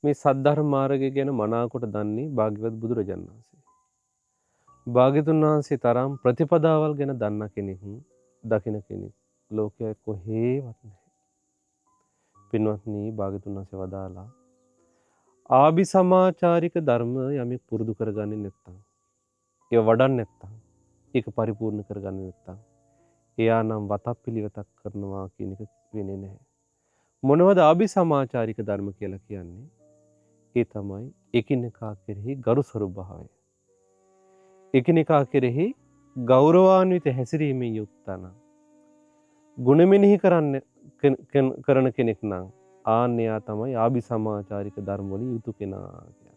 මේ සද්ධර්ම මාර්ගය ගැන මනාකොට දන්නේ භාග්‍යවත් බුදුරජාණන් වහන්සේ. භාග්‍යතුන් වහන්සේ තරම් ප්‍රතිපදාවල් ගැන දන්න කෙනෙක්, දකින කෙනෙක් ලෝකයේ කොහේවත් නැහැ. පින්වත්නි, භාග්‍යතුන් වහන්සේ වදාලා ආභි සමාචාරික ධර්ම යමෙක් පුරුදු කරගන්නේ නැත්නම්, ඒ වඩන්නේ නැත්නම්, ඒක පරිපූර්ණ කරගන්නේ නැත්නම්, එයා නම් වතපිලිවෙතක් කරනවා කියන එක වෙන්නේ නැහැ. මොනවද ආභි සමාචාරික ධර්ම කියලා කියන්නේ? ඒ තමයි එකිනෙකා කෙරෙහි ගරු ස්වභාවය. එකිනෙකා කෙරෙහි ගෞරවාන්විත හැසිරීමෙන් යුක්තන. ගුණ මෙනෙහි කරන කෙනෙක් නම් ආන්‍යයා තමයි ආභි සමාචාරික ධර්ම වලින් යුතු කෙනා කියන්නේ.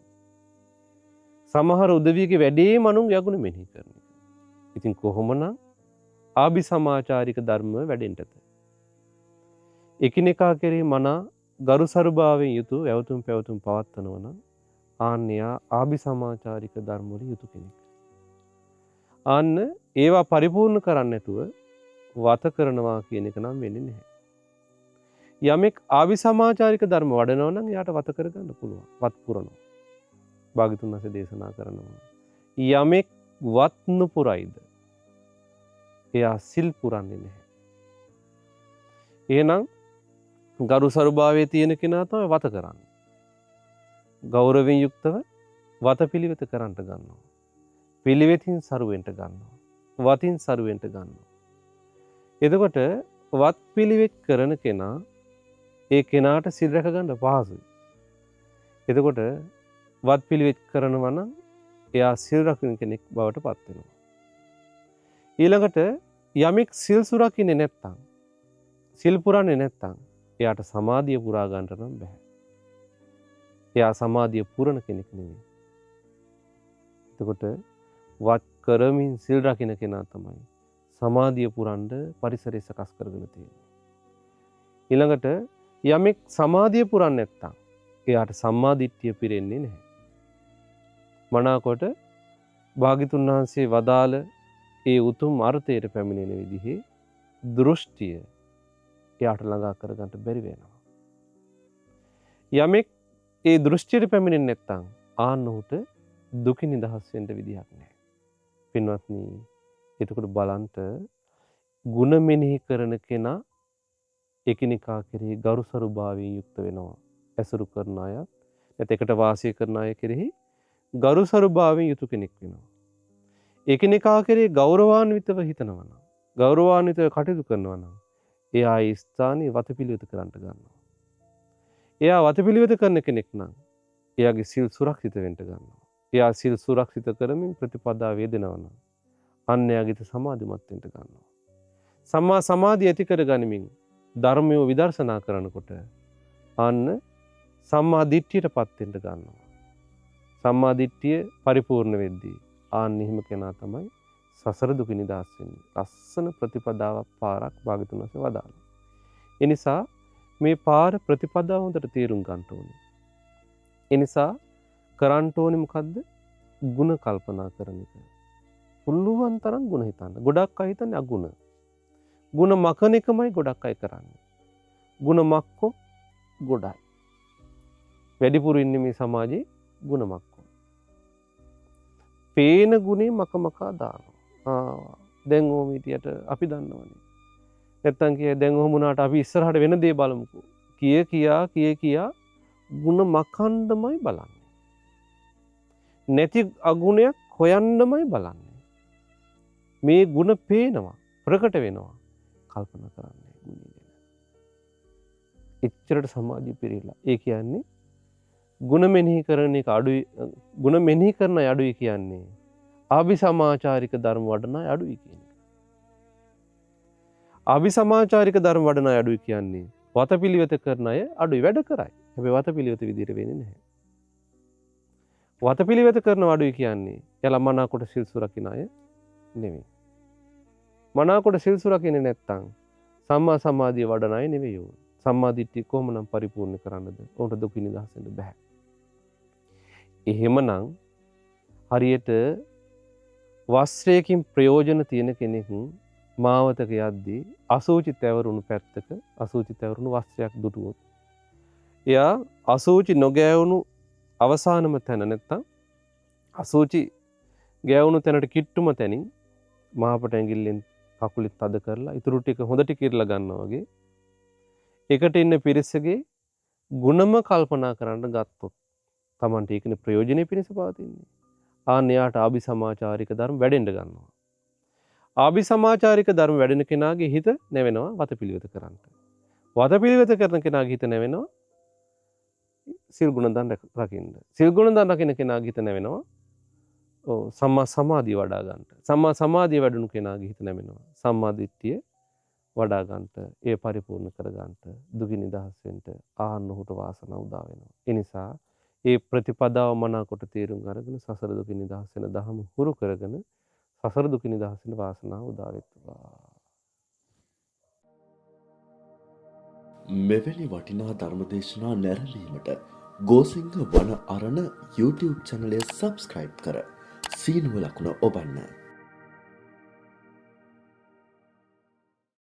සමහර උදවියගේ වැඩේම අනුන් යගුණ මෙනෙහි කරන එක. ඉතින් කොහොමනම් ආභි සමාචාරික ධර්ම වැඩෙන්නද? එකිනෙකා කෙරෙහි මනා ගරු සරුභාවයෙන් යුතු ඇවතුම් පැවතුම් පවත්වනවා නම් ආන්‍යයා ආභි සමාචාරික ධර්ම වලින් යුතු කෙනෙක්. අන්න ඒවා පරිපූර්ණ කරන්නේ නැතුව වත කරනවා කියන එක නම් වෙන්නේ නැහැ. යමෙක් ආභි සමාචාරික ධර්ම වඩනවා නම් එයාට වත කරගන්න පුළුවන්. වත් පුරනවා. භාග්‍යතුන් වහන්සේ දේශනා කරනවා. යමෙක් වත් නුපුරයිද එයා සිල් පුරන්නේ නැහැ. එහෙනම් ගරු සරුභාවයේ තියෙන කෙනා තමයි වත කරන්නේ. ගෞරවයෙන් යුක්තව වතපිලිවෙත කරන්ට ගන්නවා. පිළිවෙතින් සරුවෙන්ට ගන්නවා. වතින් සරුවෙන්ට ගන්නවා. එතකොට වත් පිළිවෙත් කරන කෙනා ඒ කෙනාට සිල් රැක ගන්න පහසුයි. එතකොට වත් පිළිවෙත් කරනවා නම් එයා සිල් රකින්න කෙනෙක් බවට පත් වෙනවා. ඊළඟට යමෙක් සිල් සුරකින්නේ නැත්නම්, සිල් පුරන්නේ නැත්නම් එයාට සමාධිය පුරා ගන්නට නම් බෑ. එයා සමාධිය පුරන කෙනෙක් නෙවෙයි. එතකොට වත් කරමින් සිල් රකින්න කෙනා තමයි සමාධිය පුරන්න පරිසරය සකස් කරගෙන තියෙන්නේ. ඊළඟට යමෙක් සමාධිය පුරන්නේ නැත්නම් එයාට සම්මාදිට්ඨිය පිරෙන්නේ නැහැ. මනාකොට භාග්‍යතුන් වහන්සේ වදාළ ඒ උතුම් අර්ථයට පැමිණෙන විදිහේ දෘෂ්ටිය එයාට ළඟා කරගන්න බැරි වෙනවා. යමෙක් ඒ දෘෂ්ටියට පැමිණෙන්නේ නැත්නම් ආන්න උට දුකින් නිදහස් වෙන්න විදිහක් නැහැ. පින්වත්නි, එතකොට බලන්ට ಗುಣ මෙනෙහි කරන කෙනා එකිනෙකා කෙරෙහි ගරු සරුභාවයෙන් යුක්ත වෙනවා. ඇසුරු කරන අය, නැත්නම් එකට වාසය කරන අය කෙරෙහි ගරු සරුභාවයෙන් යුතු කෙනෙක් වෙනවා. එකිනෙකා කෙරෙහි ගෞරවාන්විතව හිතනවා නම්, ගෞරවාන්විතව කටයුතු කරනවා නම් එයා ඒ ස්ථානයේ වතපිළිවෙත කරන්ට ගන්නවා. එයා වතපිළිවෙත කරන කෙනෙක් නම් එයාගේ සිල් සුරක්ෂිත වෙන්න ගන්නවා. එයා සිල් සුරක්ෂිත කරමින් ප්‍රතිපදාව වේදෙනවා නම් අන්‍යයාගිත සමාධිමත් වෙන්න ගන්නවා. සම්මා සමාධිය ඇති කර ගනිමින් ධර්මය විදර්ශනා කරනකොට අන්න සම්මා දිට්ඨියටපත් වෙන්න ගන්නවා. සම්මා දිට්ඨිය පරිපූර්ණ වෙද්දී ආන්න එහෙම කෙනා තමයි සසර දුකින් නිදහස් වෙන්නේ. ලස්සන ප්‍රතිපදාවක් පාරක් භාග්‍යතුන් වහන්සේ වදාළා. ඒ නිසා මේ පාර ප්‍රතිපදාව හොඳට තේරුම් ගන්න ඕනේ. ඒ නිසා කරන්න ඕනේ මොකද්ද? ಗುಣ කල්පනා කරන එක. පුළුවන් තරම් ಗುಣ හිතන්න. ගොඩක් අය හිතන්නේ අගුණ. ಗುಣ මකන එකමයි ගොඩක් අය කරන්නේ. ಗುಣ මක්කෝ ගොඩයි. වැඩිපුර ඉන්නේ මේ සමාජයේ ಗುಣ මක්කෝ. පේන ගුණේ මකමකා දානවා. දැන් ඕම හිටියට අපි දන්නවනේ. නැත්තම් කිය දැන් ඔහොම වුණාට අපි ඉස්සරහට වෙන දේ බලමුකෝ. කියා ಗುಣ මකන්නමයි බලන්නේ. නැති අගුණයක් හොයන්නමයි බලන්නේ. මේ ಗುಣ පේනවා, ප්‍රකට වෙනවා. කල්පනා කරන්නේ ගුණය ගැන. එච්චරට සමාජය පිරීලා. ඒ කියන්නේ ಗುಣ මෙනෙහි කරන එක අඩුයි, ಗುಣ මෙනෙහි කරන අය අඩුයි කියන්නේ ආභි සමාචාරික ධර්ම වඩන අය අඩුයි කියන එක. ආභි සමාචාරික ධර්ම වඩන අය අඩුයි කියන්නේ වතපිළිවෙත කරන අය අඩුයි, වැඩ කරයි. හැබැයි වතපිළිවෙත විදිහට වෙන්නේ නැහැ. වතපිළිවෙත කරන අඩුයි කියන්නේ එයාලා මනාකොට සිල් සුරකින්න අය නෙමෙයි. මනාකොට සිල් සුරකින්නේ නැත්තම් සම්මා සමාධිය වඩන අය නෙවෙයි උන්. සම්මා දිට්ඨිය කොහොමනම් පරිපූර්ණ කරන්නද? උන්ට දුකින් නිදහස් වෙන්න බෑ. එහෙමනම් හරියට වස්ත්‍රයකින් ප්‍රයෝජන තියෙන කෙනෙක් මාවතක යද්දී අසූචි තැවරුණු පැත්තක අසූචි තැවරුණු වස්ත්‍රයක් දුටුවොත් එයා අසූචි නොගෑවුණු අවසානම තැන නැත්තම් අසූචි ගෑවුණු තැනට කිට්ටුම තැනින් මාපට ඇඟිල්ලෙන් කකුලිත් තද කරලා ඉතුරු ටික හොඳට කිරලා ගන්නවා වගේ එකට ඉන්න පිරිසගේ ගුණම කල්පනා කරන්න ගත්තොත් Tamanට ඒකනේ ප්‍රයෝජනෙ පිණිස පවතින්නේ. ආන්න එයාට ආභිසමාචාරික ධර්ම වැඩෙන්න ගන්නවා. ආභිසමාචාරික ධර්ම වැඩෙන කෙනාගේ හිත නැවෙනවා වතපිළිවෙත කරන්න. වතපිළිවෙත කරන කෙනාගේ හිත නැවෙනවා සිල් ගුණ දන් රකින්න. සිල් ගුණ දන් රකින්න කෙනාගේ හිත නැවෙනවා සම්මා සමාධිය වඩා ගන්නට. සම්මා සමාධිය වැඩුණු කෙනාගේ හිත නැවෙනවා සම්මා දිට්ඨිය වඩා ගන්නට, ඒ පරිපූර්ණ කර ගන්නට, දුකින් නිදහස් වෙන්න ආන්න ඔහුට වාසනාව උදා වෙනවා. ඒ නිසා ඒ ප්‍රතිපදාව මනාකොට තේරුම් අරගෙන සසර දුකින් නිදහස් වෙන දහම හුරු කරගෙන සසර දුකින් නිදහස් වෙන වාසනාව උදා වෙත්වා. මෙවැනි වටිනා ධර්මදේශනා නැරඹීමට ගෝසිංහ වන අරණ YouTube චැනලය සබ්ස්ක්‍රයිබ් කර සීනුව ලකුණ ඔබන්න.